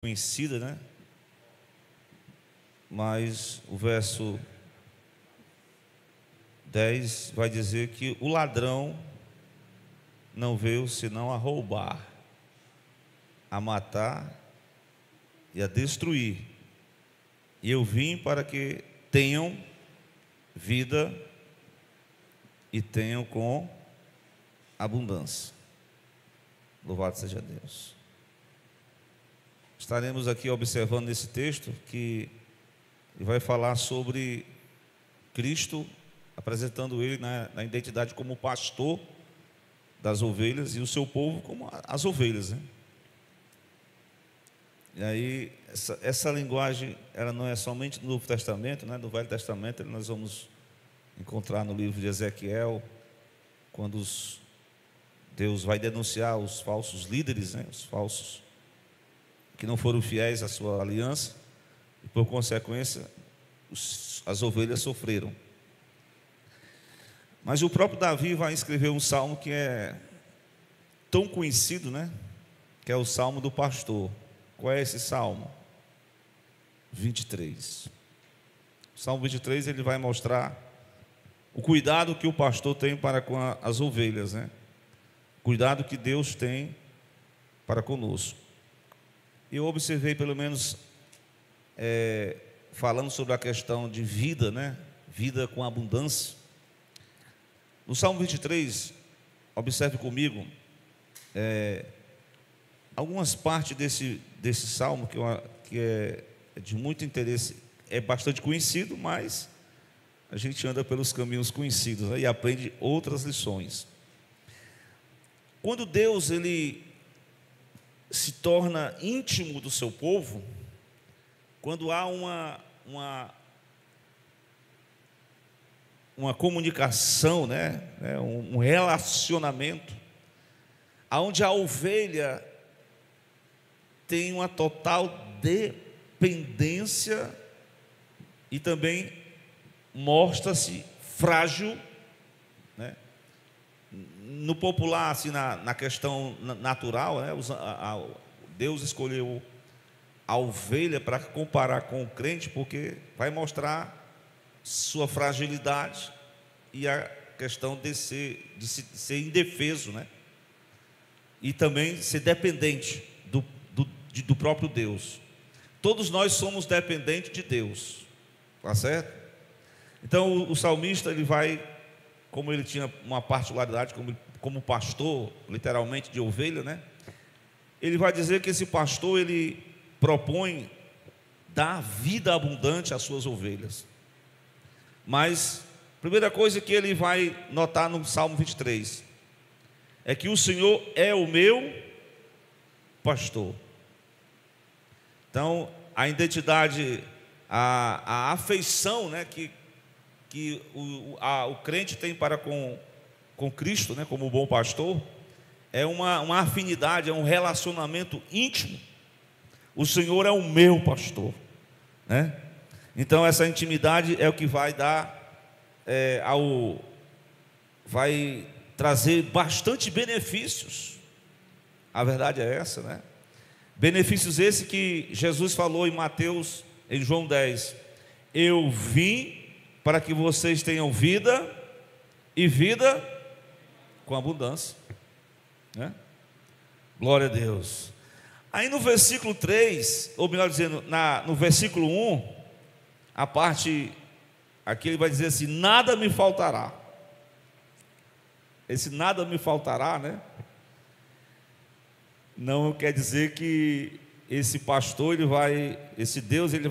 conhecida, né? Mas o verso 10 vai dizer que o ladrão não veio senão a roubar, a matar e a destruir. E eu vim para que tenham vida e tenham com abundância. Louvado seja Deus. Estaremos aqui observando nesse texto que ele vai falar sobre Cristo, apresentando ele na identidade como pastor das ovelhas e o seu povo como as ovelhas, né? E aí essa linguagem, ela não é somente no Novo Testamento, né? No Velho Testamento nós vamos encontrar no livro de Ezequiel, quando Deus vai denunciar os falsos líderes, né? Os falsos que não foram fiéis à sua aliança, e por consequência as ovelhas sofreram. Mas o próprio Davi vai escrever um salmo que é tão conhecido, né? Que é o Salmo do Pastor. Qual é esse salmo? 23. O Salmo 23, ele vai mostrar o cuidado que o pastor tem para com as ovelhas, né? Cuidado que Deus tem para conosco. Eu observei, pelo menos, falando sobre a questão de vida, né? Vida com abundância. No Salmo 23, observe comigo, algumas partes desse salmo que é de muito interesse, é bastante conhecido, mas a gente anda pelos caminhos conhecidos, né? E aprende outras lições. Quando Deus ele se torna íntimo do seu povo, quando há uma comunicação, né? Um relacionamento, onde a ovelha tem uma total dependência e também mostra-se frágil, né? No popular, assim, na questão natural, né? Deus escolheu a ovelha para comparar com o crente, porque vai mostrar sua fragilidade e a questão de ser indefeso, né? E também ser dependente do próprio Deus. Todos nós somos dependentes de Deus, tá certo? Então o salmista, ele vai, como ele tinha uma particularidade como pastor, literalmente de ovelha, né? Ele vai dizer que esse pastor, ele propõe dar vida abundante às suas ovelhas. Mas a primeira coisa que ele vai notar no Salmo 23 é que o Senhor é o meu pastor. Então a identidade, a afeição, né, que o crente tem para com Cristo, né, como bom pastor, é uma afinidade, é um relacionamento íntimo. O Senhor é o meu pastor, né? Então essa intimidade é o que vai dar vai trazer bastante benefícios. A verdade é essa, né? Benefícios esses que Jesus falou em João 10. Eu vim para que vocês tenham vida e vida com abundância, né? Glória a Deus. Aí no versículo 3, ou melhor dizendo, no versículo 1, a parte aqui ele vai dizer assim: nada me faltará. Esse nada me faltará, né? Não quer dizer que esse pastor, esse Deus, ele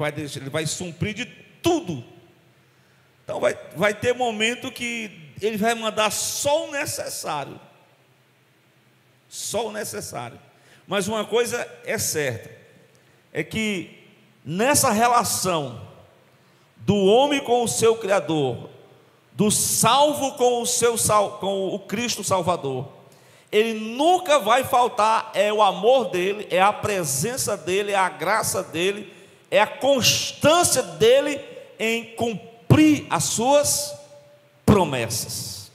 vai suprir de tudo. Então vai ter momento que ele vai mandar só o necessário. Só o necessário. Mas uma coisa é certa, é que nessa relação do homem com o seu Criador, do salvo com o Cristo Salvador, ele nunca vai faltar, é o amor dele, é a presença dele, é a graça dele, é a constância dele em cumprir as suas promessas.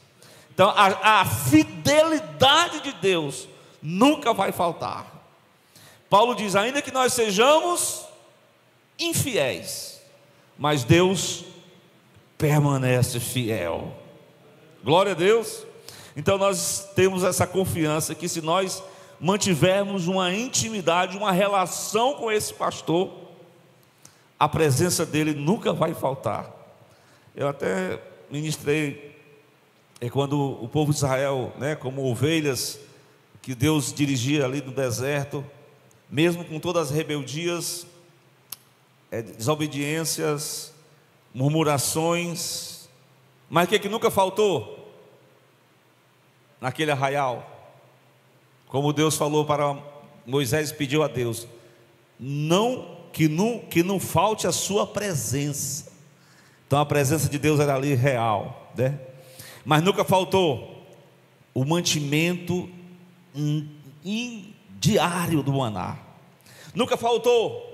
Então a fidelidade de Deus nunca vai faltar. Paulo diz: ainda que nós sejamos infiéis, mas Deus permanece fiel. Glória a Deus. Então nós temos essa confiança que se nós mantivermos uma intimidade, uma relação com esse pastor, a presença dele nunca vai faltar. Eu até ministrei quando o povo de Israel, como ovelhas que Deus dirigia ali no deserto, mesmo com todas as rebeldias, desobediências, murmurações, mas o que nunca faltou naquele arraial? Como Deus falou para Moisés, pediu a Deus, que não falte a sua presença. Então a presença de Deus era ali real, mas nunca faltou o mantimento diário do maná. Nunca faltou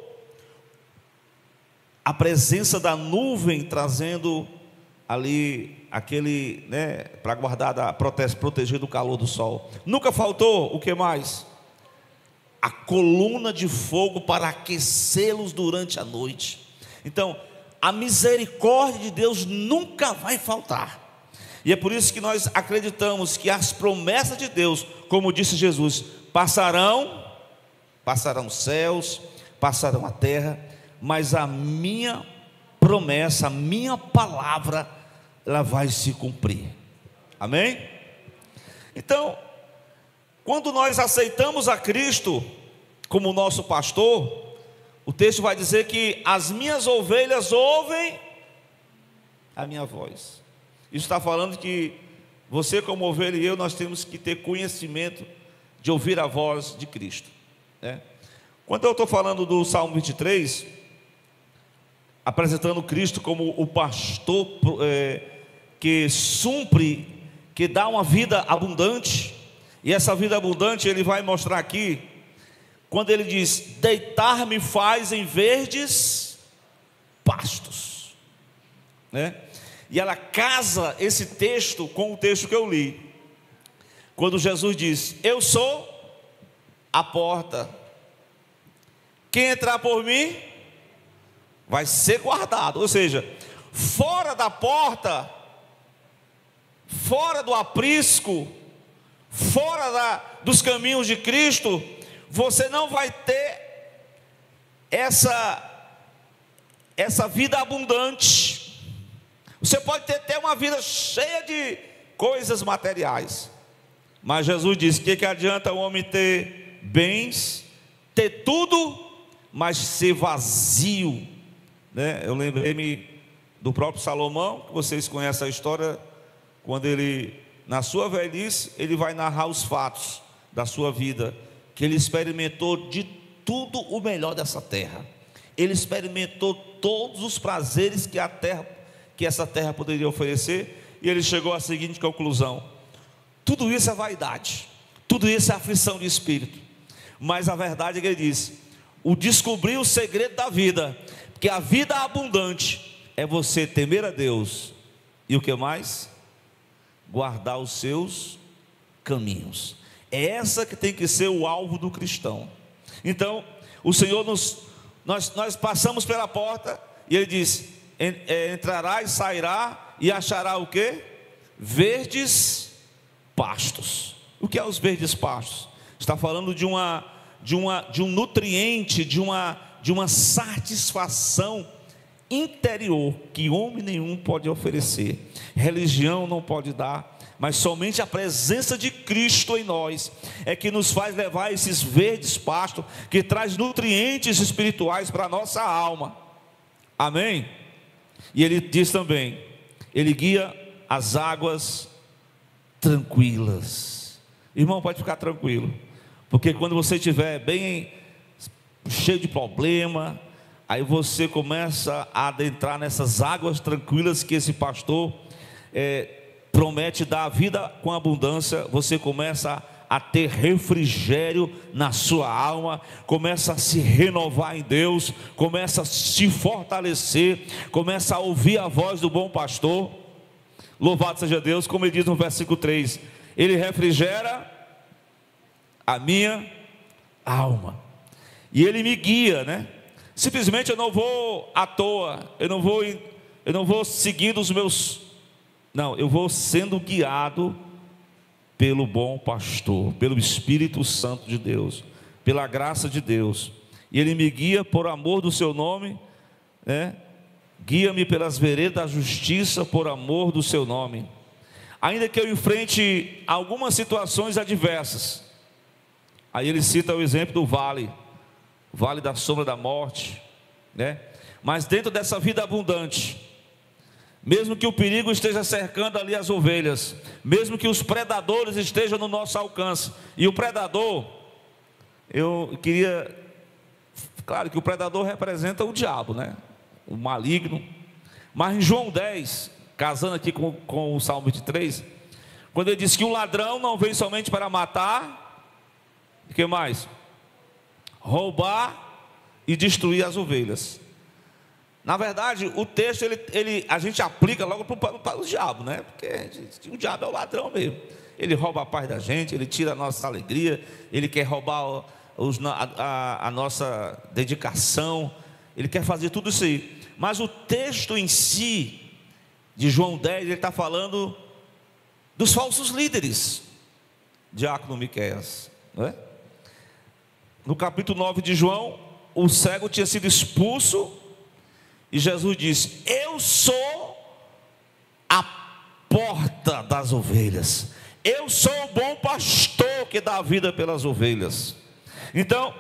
a presença da nuvem trazendo ali aquele, para guardar, proteger do calor do sol. Nunca faltou o que mais? A coluna de fogo para aquecê-los durante a noite. Então, a misericórdia de Deus nunca vai faltar. E é por isso que nós acreditamos que as promessas de Deus, como disse Jesus, passarão os céus, passarão a terra, mas a minha promessa, a minha palavra, ela vai se cumprir. Amém? Então, quando nós aceitamos a Cristo como nosso pastor, o texto vai dizer que as minhas ovelhas ouvem a minha voz. Isso está falando que você, como ovelha, e eu, nós temos que ter conhecimento de ouvir a voz de Cristo, Quando eu estou falando do Salmo 23, apresentando Cristo como o pastor que supre, que dá uma vida abundante, e essa vida abundante ele vai mostrar aqui, quando ele diz: deitar-me faz em verdes pastos, E ela casa esse texto com o texto que eu li, quando Jesus diz: eu sou a porta, quem entrar por mim vai ser guardado. Ou seja, fora da porta, fora do aprisco, fora dos caminhos de Cristo, você não vai ter essa vida abundante. Você pode ter até uma vida cheia de coisas materiais, mas Jesus disse: que adianta o homem ter bens, ter tudo, mas ser vazio, Eu lembrei-me do próprio Salomão, que vocês conhecem a história, quando ele, na sua velhice, ele vai narrar os fatos da sua vida, que ele experimentou de tudo o melhor dessa terra. Ele experimentou todos os prazeres que essa terra poderia oferecer, e ele chegou à seguinte conclusão: tudo isso é vaidade, tudo isso é aflição de espírito. Mas a verdade é que ele disse: descobrir o segredo da vida, porque a vida abundante é você temer a Deus, e o que mais? Guardar os seus caminhos. É essa que tem que ser o alvo do cristão. Então, o Senhor nós passamos pela porta, e Ele diz: entrará e sairá, e achará o quê? Verdes pastos. O que é os verdes pastos? Está falando de um nutriente, de uma satisfação interior, que homem nenhum pode oferecer, religião não pode dar, mas somente a presença de Cristo em nós é que nos faz levar esses verdes pastos, que traz nutrientes espirituais para a nossa alma. Amém? E ele diz também: ele guia as águas tranquilas. Irmão, pode ficar tranquilo, porque quando você estiver bem cheio de problema, aí você começa a adentrar nessas águas tranquilas que esse pastor promete dar a vida com abundância. Você começa a ter refrigério na sua alma, começa a se renovar em Deus, começa a se fortalecer, começa a ouvir a voz do bom pastor. Louvado seja Deus, como ele diz no versículo 3: ele refrigera a minha alma. E Ele me guia, né? Simplesmente eu não vou à toa, eu não vou seguindo os meus, não, eu vou sendo guiado pelo bom pastor, pelo Espírito Santo de Deus, pela graça de Deus. E Ele me guia por amor do seu nome, né? Guia-me pelas veredas da justiça por amor do seu nome. Ainda que eu enfrente algumas situações adversas, aí ele cita o exemplo do vale da sombra da morte, né? Mas dentro dessa vida abundante, mesmo que o perigo esteja cercando ali as ovelhas, mesmo que os predadores estejam no nosso alcance, e o predador, eu queria, claro que o predador representa o diabo, né? O maligno. Mas em João 10, casando aqui com o Salmo 23, quando ele diz que o ladrão não vem somente para matar, o que mais? Roubar e destruir as ovelhas. Na verdade, o texto a gente aplica logo para o diabo, né? Porque o diabo é o ladrão mesmo. Ele rouba a paz da gente, ele tira a nossa alegria, ele quer roubar a nossa dedicação, ele quer fazer tudo isso aí. Mas o texto em si, de João 10, ele está falando dos falsos líderes, diácono Miqueias, não é? No capítulo 9 de João, o cego tinha sido expulso, e Jesus disse: eu sou a porta das ovelhas, eu sou o bom pastor que dá a vida pelas ovelhas. Então,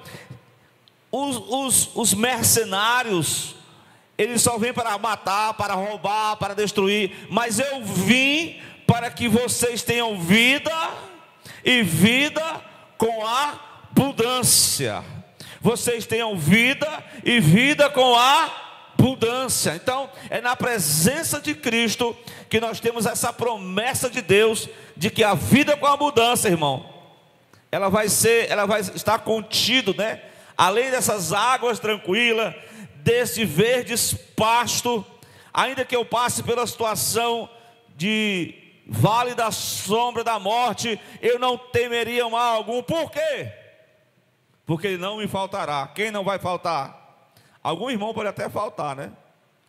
os mercenários, eles só vêm para matar, para roubar, para destruir, mas eu vim para que vocês tenham vida, e vida com abundância. Vocês tenham vida, e vida com abundância. Então, é na presença de Cristo que nós temos essa promessa de Deus, de que a vida com abundância, irmão, ela vai estar contido, né? Além dessas águas tranquilas, desse verdes pasto, ainda que eu passe pela situação de vale da sombra da morte, eu não temeria mal algum. Por quê? Porque Ele não me faltará. Quem não vai faltar? Algum irmão pode até faltar, né?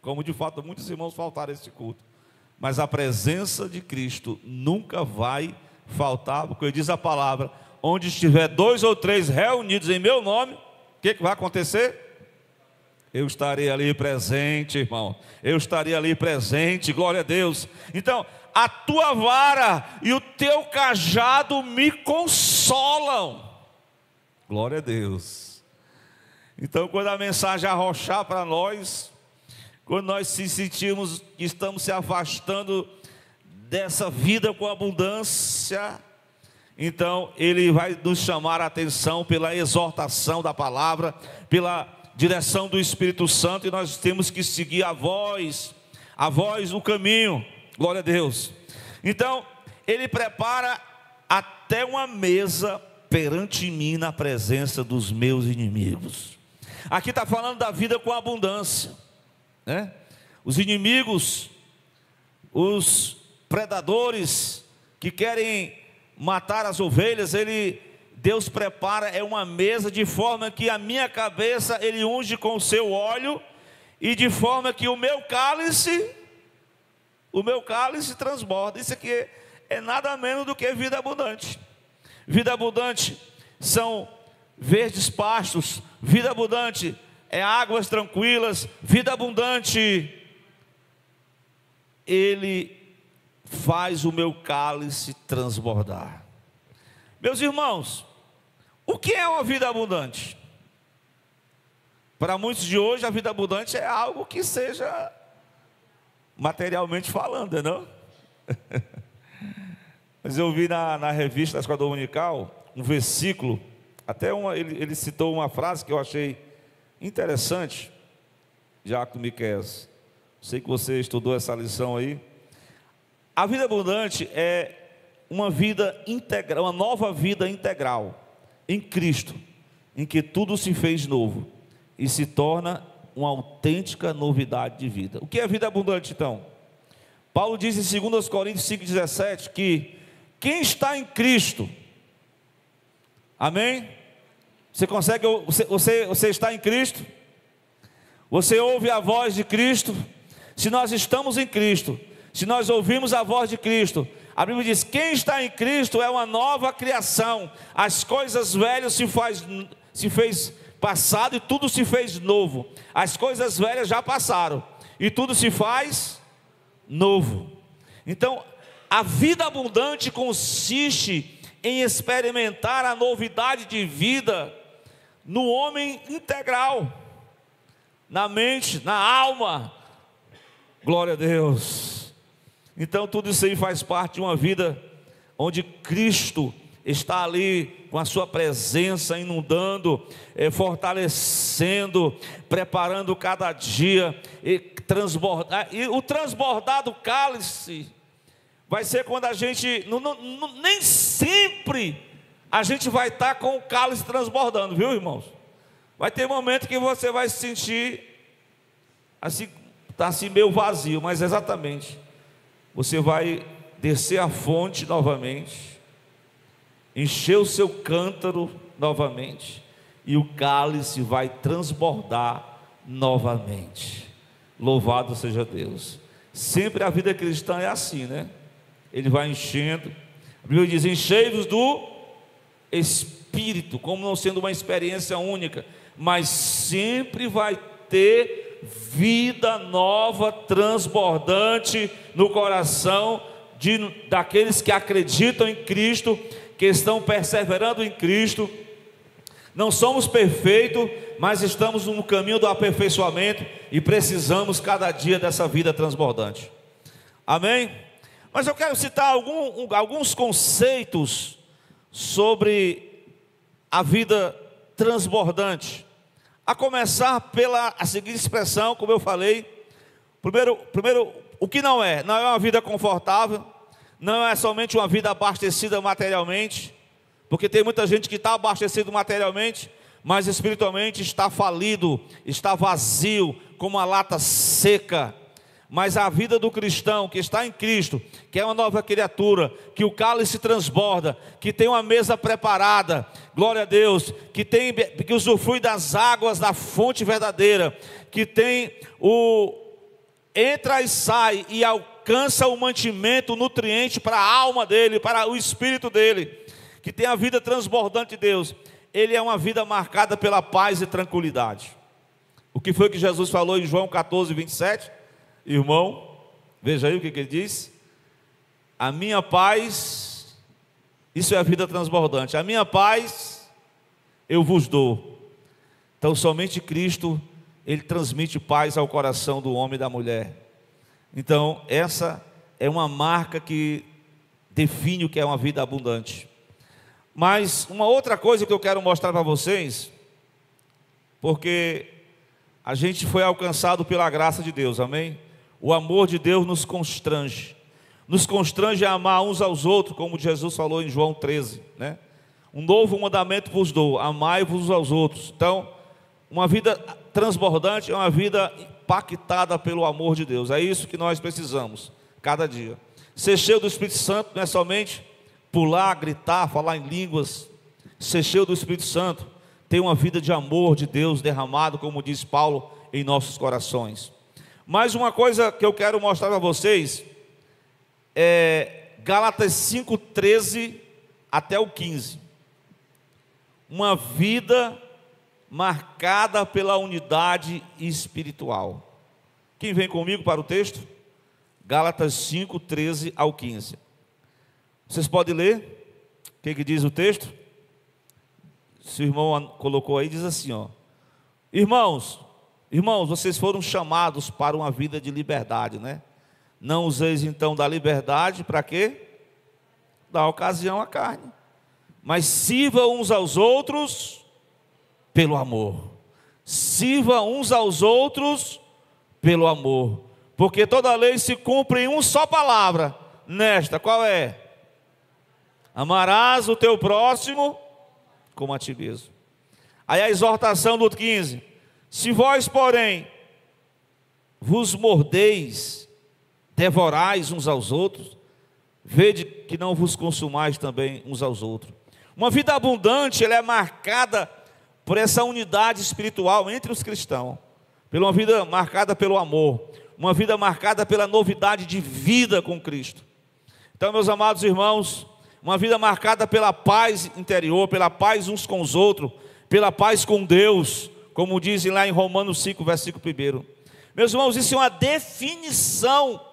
Como de fato muitos irmãos faltaram este culto. Mas a presença de Cristo nunca vai faltar, porque diz a palavra: onde estiver 2 ou 3 reunidos em meu nome, o que vai acontecer? Eu estarei ali presente, irmão. Eu estarei ali presente, glória a Deus. Então, a tua vara e o teu cajado me consolam. Glória a Deus. Então, quando a mensagem arrochar para nós, quando nós se sentimos que estamos se afastando dessa vida com abundância, então Ele vai nos chamar a atenção pela exortação da palavra, pela direção do Espírito Santo, e nós temos que seguir a voz do caminho, glória a Deus. Então, Ele prepara até uma mesa perante mim na presença dos meus inimigos. Aqui está falando da vida com abundância, né? Os inimigos, os predadores que querem matar as ovelhas, Deus prepara uma mesa de forma que a minha cabeça Ele unge com o seu óleo, e de forma que o meu cálice transborda. Isso aqui é nada menos do que vida abundante. Vida abundante são verdes pastos, vida abundante é águas tranquilas, vida abundante, Ele faz o meu cálice transbordar. Meus irmãos, o que é uma vida abundante? Para muitos de hoje, a vida abundante é algo que seja materialmente falando, não? Mas eu vi na revista da Escola Dominical um versículo, ele citou uma frase que eu achei interessante, diácono Miqueias. Sei que você estudou essa lição aí. A vida abundante é uma vida integral, uma nova vida integral em Cristo, em que tudo se fez novo e se torna uma autêntica novidade de vida. O que é vida abundante, então? Paulo diz em 2 Coríntios 5,17 que quem está em Cristo, amém? Você consegue, você está em Cristo? Você ouve a voz de Cristo? Se nós estamos em Cristo, se nós ouvimos a voz de Cristo, a Bíblia diz: quem está em Cristo é uma nova criação. As coisas velhas se fez passado e tudo se fez novo. As coisas velhas já passaram e tudo se faz novo. Então, a vida abundante consiste em experimentar a novidade de vida no homem integral, na mente, na alma. Glória a Deus. Então tudo isso aí faz parte de uma vida onde Cristo está ali com a sua presença inundando, fortalecendo, preparando cada dia e transbordar. E o transbordar do cálice vai ser quando a gente nem sempre a gente vai estar com o cálice transbordando, viu, irmãos? Vai ter momento que você vai se sentir assim, está assim meio vazio, mas exatamente, você vai descer a fonte novamente, encher o seu cântaro novamente, e o cálice vai transbordar novamente. Louvado seja Deus. Sempre a vida cristã é assim, né? Ele vai enchendo. A Bíblia diz: enchei-vos do Espírito, como não sendo uma experiência única, mas sempre vai ter vida nova, transbordante no coração daqueles que acreditam em Cristo, que estão perseverando em Cristo. Não somos perfeitos, mas estamos no caminho do aperfeiçoamento e precisamos cada dia dessa vida transbordante. Amém? Mas eu quero citar alguns conceitos sobre a vida transbordante, a começar pela a seguinte expressão, como eu falei. Primeiro, o que não é uma vida confortável, não é somente uma vida abastecida materialmente, porque tem muita gente que está abastecido materialmente, mas espiritualmente está falido, está vazio, como uma lata seca. Mas a vida do cristão que está em Cristo, que é uma nova criatura, que o cálice transborda, que tem uma mesa preparada, glória a Deus, que usufrui das águas da fonte verdadeira, que tem entra e sai e alcança o mantimento, o nutriente para a alma dele, para o espírito dele, que tem a vida transbordante de Deus. Ele é uma vida marcada pela paz e tranquilidade. O que foi que Jesus falou em João 14, 27? Irmão, veja aí o que ele diz: a minha paz, isso é a vida transbordante, a minha paz eu vos dou. Então somente Cristo, Ele transmite paz ao coração do homem e da mulher. Então essa é uma marca que define o que é uma vida abundante. Mas uma outra coisa que eu quero mostrar para vocês, porque a gente foi alcançado pela graça de Deus, amém? O amor de Deus nos constrange a amar uns aos outros, como Jesus falou em João 13, né? Um novo mandamento vos dou, amai-vos aos outros. Então, uma vida transbordante é uma vida impactada pelo amor de Deus. É isso que nós precisamos, cada dia. Ser cheio do Espírito Santo não é somente pular, gritar, falar em línguas. Ser cheio do Espírito Santo, ter uma vida de amor de Deus derramado, como diz Paulo, em nossos corações. Mais uma coisa que eu quero mostrar para vocês é Gálatas 5:13 até o 15. Uma vida marcada pela unidade espiritual. Quem vem comigo para o texto? Gálatas 5:13 ao 15. Vocês podem ler? O que diz o texto? Se o irmão colocou aí, diz assim, ó: Irmãos, vocês foram chamados para uma vida de liberdade, né? Não useis então da liberdade para quê? Dar ocasião à carne, mas sirvam uns aos outros pelo amor. Sirva uns aos outros pelo amor, porque toda lei se cumpre em uma só palavra. Nesta, qual é? Amarás o teu próximo como a ti mesmo. Aí a exortação do 15: se vós, porém, vos mordeis, devorais uns aos outros, vede que não vos consumais também uns aos outros. Uma vida abundante, ela é marcada por essa unidade espiritual entre os cristãos, por uma vida marcada pelo amor, uma vida marcada pela novidade de vida com Cristo. Então, meus amados irmãos, uma vida marcada pela paz interior, pela paz uns com os outros, pela paz com Deus, como dizem lá em Romanos 5, versículo 1. Meus irmãos, isso é uma definição,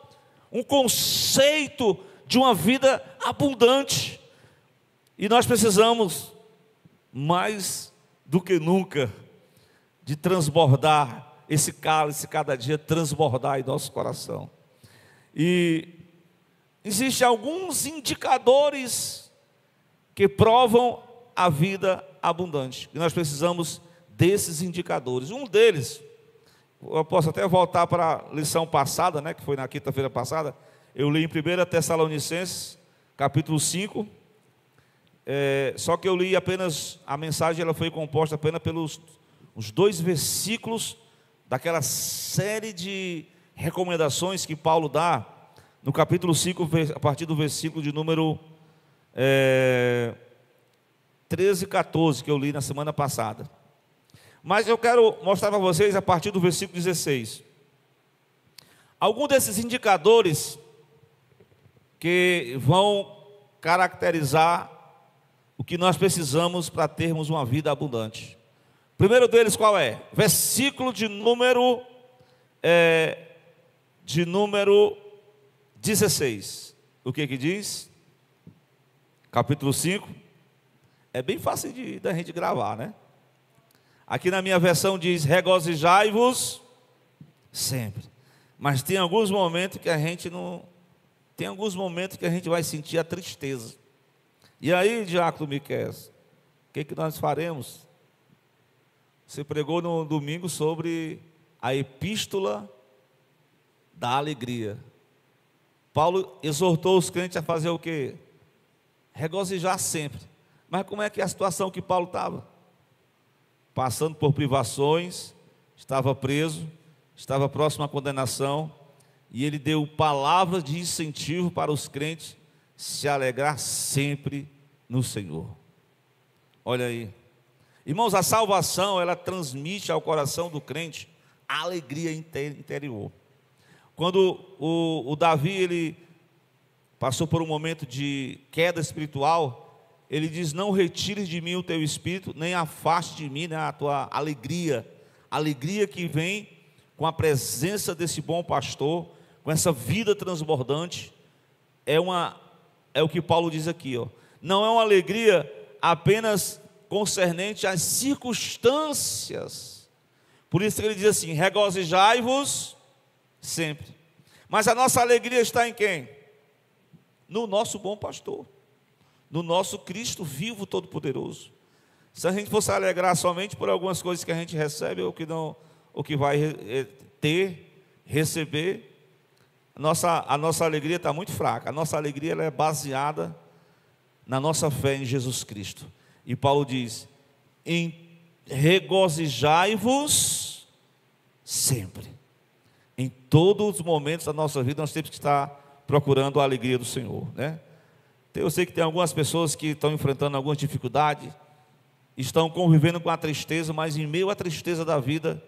um conceito de uma vida abundante. E nós precisamos, mais do que nunca, de transbordar esse cálice, cada dia transbordar em nosso coração. E existem alguns indicadores que provam a vida abundante, e nós precisamos desses indicadores. Um deles, eu posso até voltar para a lição passada, né, que foi na quinta-feira passada. Eu li em 1 Tessalonicenses, capítulo 5, só que eu li apenas, a mensagem ela foi composta apenas pelos os 2 versículos daquela série de recomendações que Paulo dá no capítulo 5, a partir do versículo de número 13 e 14, que eu li na semana passada. Mas eu quero mostrar para vocês a partir do versículo 16. Alguns desses indicadores que vão caracterizar o que nós precisamos para termos uma vida abundante. O primeiro deles qual é? Versículo de número 16. O que diz? Capítulo 5. É bem fácil da gente gravar, né? Aqui na minha versão diz: regozijai-vos sempre. Mas tem alguns momentos que a gente não... Tem alguns momentos que a gente vai sentir a tristeza. E aí, diácono Miquel, o que nós faremos? Você pregou no domingo sobre a epístola da alegria. Paulo exortou os crentes a fazer o quê? Regozijar sempre. Mas como é que é a situação que Paulo estava? Passando por privações, estava preso, estava próximo à condenação, e ele deu palavras de incentivo para os crentes se alegrar sempre no Senhor. Olha aí. Irmãos, a salvação, ela transmite ao coração do crente a alegria interior. Quando o Davi, ele passou por um momento de queda espiritual, ele diz: não retires de mim o teu espírito, nem afaste de mim, né, a tua alegria. Alegria que vem com a presença desse bom pastor, com essa vida transbordante. É o que Paulo diz aqui, ó. Não é uma alegria apenas concernente às circunstâncias. Por isso que ele diz assim: regozijai-vos sempre. Mas a nossa alegria está em quem? No nosso bom pastor, no nosso Cristo vivo todo-poderoso. Se a gente fosse alegrar somente por algumas coisas que a gente recebe, ou que não, ou que vai receber, a nossa alegria está muito fraca. A nossa alegria ela é baseada na nossa fé em Jesus Cristo. E Paulo diz: regozijai-vos sempre. Em todos os momentos da nossa vida nós temos que estar procurando a alegria do Senhor, né? Eu sei que tem algumas pessoas que estão enfrentando algumas dificuldades, estão convivendo com a tristeza, mas em meio à tristeza da vida,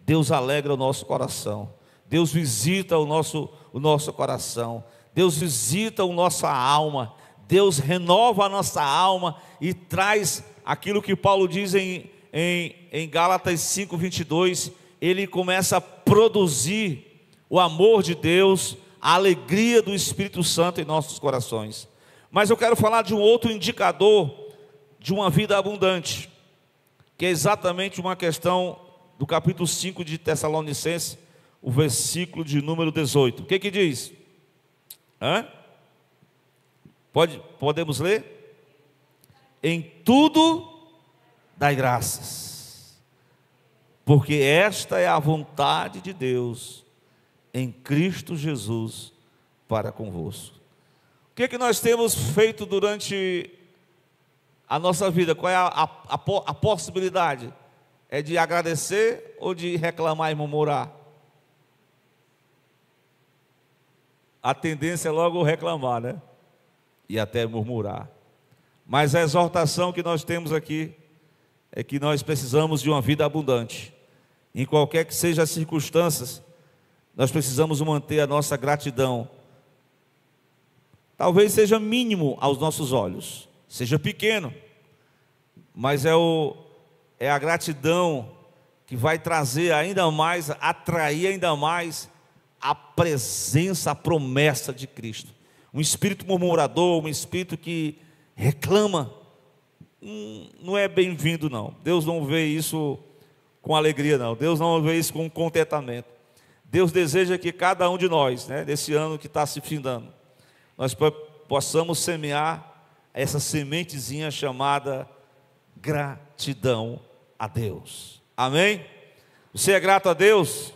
Deus alegra o nosso coração. Deus visita o nosso coração. Deus visita a nossa alma. Deus renova a nossa alma e traz aquilo que Paulo diz em Gálatas 5:22. Ele começa a produzir o amor de Deus, a alegria do Espírito Santo em nossos corações. Mas eu quero falar de um outro indicador de uma vida abundante, que é exatamente uma questão do capítulo 5 de Tessalonicenses, o versículo de número 18. O que diz? Podemos ler? Em tudo dai graças, porque esta é a vontade de Deus em Cristo Jesus para convosco. O que nós temos feito durante a nossa vida? Qual é a possibilidade? É de agradecer ou de reclamar e murmurar? A tendência é logo reclamar, né? E até murmurar. Mas a exortação que nós temos aqui é que nós precisamos de uma vida abundante. Em qualquer que sejam as circunstâncias, nós precisamos manter a nossa gratidão. Talvez seja mínimo aos nossos olhos, seja pequeno, mas é a gratidão que vai trazer ainda mais, atrair ainda mais a presença, a promessa de Cristo. Um espírito murmurador, um espírito que reclama, não é bem-vindo não. Deus não vê isso com alegria não, Deus não vê isso com contentamento. Deus deseja que cada um de nós, nesse ano que está se findando, nós possamos semear essa sementezinha chamada gratidão a Deus. Amém? Você é grato a Deus?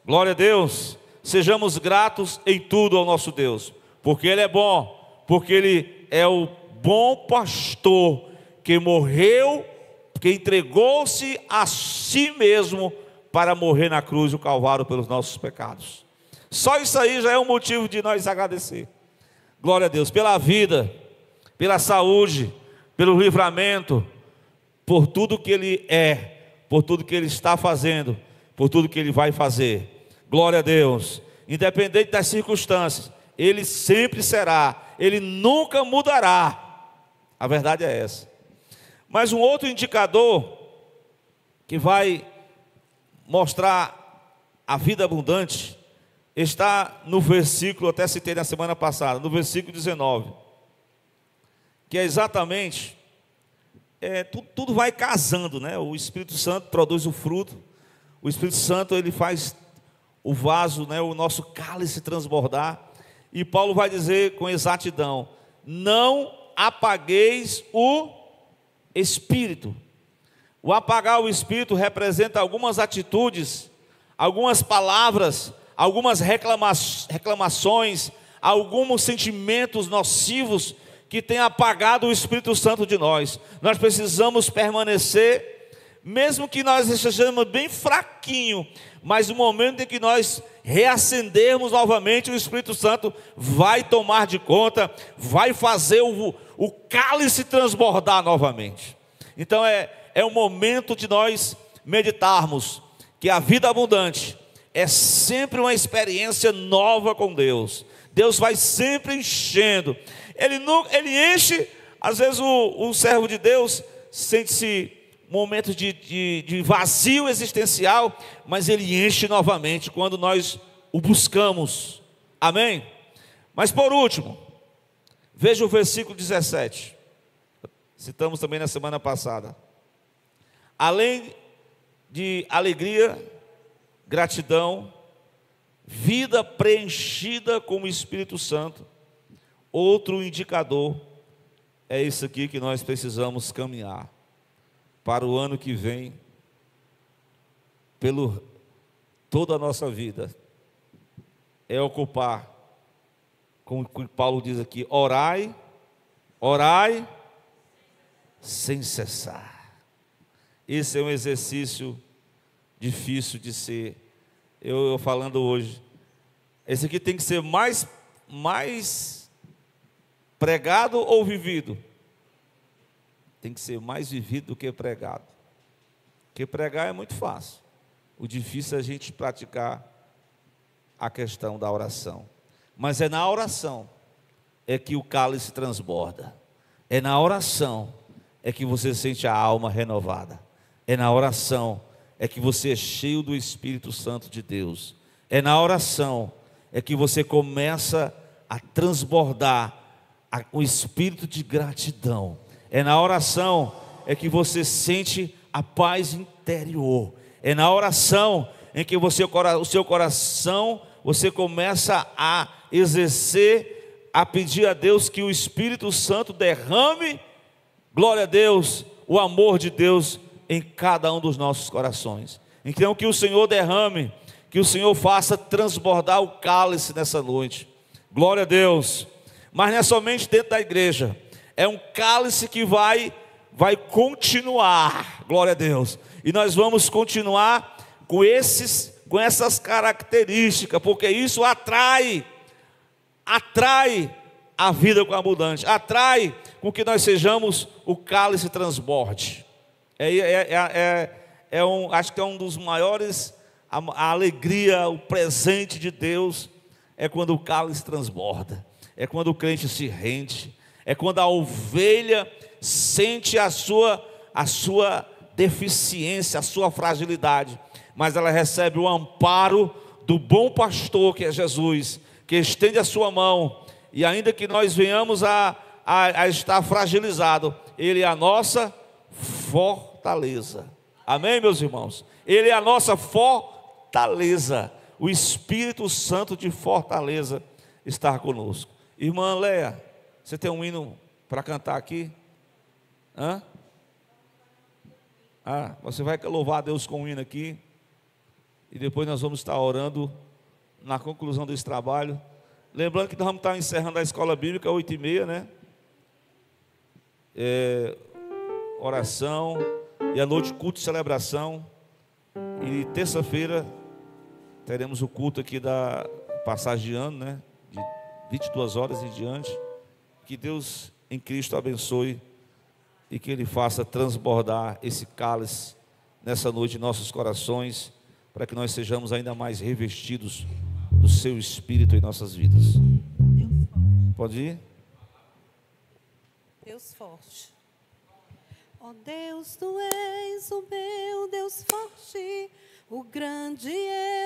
Glória a Deus. Sejamos gratos em tudo ao nosso Deus, porque Ele é bom, porque Ele é o bom pastor que morreu, que entregou-se a si mesmo para morrer na cruz do Calvário pelos nossos pecados. Só isso aí já é um motivo de nós agradecer. Glória a Deus pela vida, pela saúde, pelo livramento, por tudo que Ele é, por tudo que Ele está fazendo, por tudo que Ele vai fazer. Glória a Deus. Independente das circunstâncias, Ele sempre será, Ele nunca mudará. A verdade é essa. Mas um outro indicador que vai mostrar a vida abundante está no versículo, até citei na semana passada, no versículo 19, que é exatamente, tudo vai casando, o Espírito Santo produz o fruto, o Espírito Santo ele faz o vaso, o nosso cálice transbordar, e Paulo vai dizer com exatidão: não apagueis o Espírito. O apagar o Espírito representa algumas atitudes, algumas palavras, algumas reclamações, alguns sentimentos nocivos que têm apagado o Espírito Santo de nós. Nós precisamos permanecer, mesmo que nós estejamos bem fraquinho, mas no momento em que nós reacendermos novamente, o Espírito Santo vai tomar de conta, vai fazer o cálice transbordar novamente. Então é o momento de nós meditarmos que a vida abundante é sempre uma experiência nova com Deus. Deus vai sempre enchendo. Ele enche, às vezes o servo de Deus sente-se momentos de vazio existencial, mas Ele enche novamente quando nós o buscamos. Amém? Mas por último, veja o versículo 17. Citamos também na semana passada. Além de alegria, gratidão, vida preenchida com o Espírito Santo, outro indicador é isso aqui que nós precisamos caminhar para o ano que vem, toda a nossa vida, é ocupar, como Paulo diz aqui, orai sem cessar. Esse é um exercício difícil de ser, eu falando hoje, esse aqui tem que ser mais pregado ou vivido? Tem que ser mais vivido do que pregado, porque pregar é muito fácil, o difícil é a gente praticar a questão da oração. Mas é na oração é que o cálice transborda, é na oração é que você sente a alma renovada, é na oração é que você é cheio do Espírito Santo de Deus, é na oração é que você começa a transbordar o espírito de gratidão, é na oração é que você sente a paz interior, é na oração em que o seu coração, você começa a exercer, a pedir a Deus que o Espírito Santo derrame, glória a Deus, o amor de Deus em cada um dos nossos corações. Então que o Senhor derrame, que o Senhor faça transbordar o cálice nessa noite, glória a Deus. Mas não é somente dentro da igreja, é um cálice que vai continuar, glória a Deus, e nós vamos continuar com essas características, porque isso atrai a vida com abundante, atrai com que nós sejamos o cálice transborde. Acho que é um dos maiores, a alegria, o presente de Deus é quando o cálice transborda, é quando o crente se rende, é quando a ovelha sente a sua deficiência, a sua fragilidade, mas ela recebe o amparo do bom pastor que é Jesus, que estende a sua mão, e ainda que nós venhamos a estar fragilizado, Ele é a nossa fortaleza. Amém, meus irmãos? Ele é a nossa fortaleza. O Espírito Santo de fortaleza está conosco. Irmã Léa, você tem um hino para cantar aqui? Hã? Você vai louvar a Deus com um hino aqui, e depois nós vamos estar orando na conclusão desse trabalho. Lembrando que nós vamos estar encerrando a escola bíblica às 8h30, né? Oração, e à noite culto de celebração, e terça-feira teremos o culto aqui da passagem de ano, né? De 22 horas em diante. Que Deus em Cristo abençoe e que Ele faça transbordar esse cálice nessa noite em nossos corações, para que nós sejamos ainda mais revestidos do Seu Espírito em nossas vidas. Pode ir? Deus forte. Ó Deus, Tu és o meu Deus forte, o grande eu.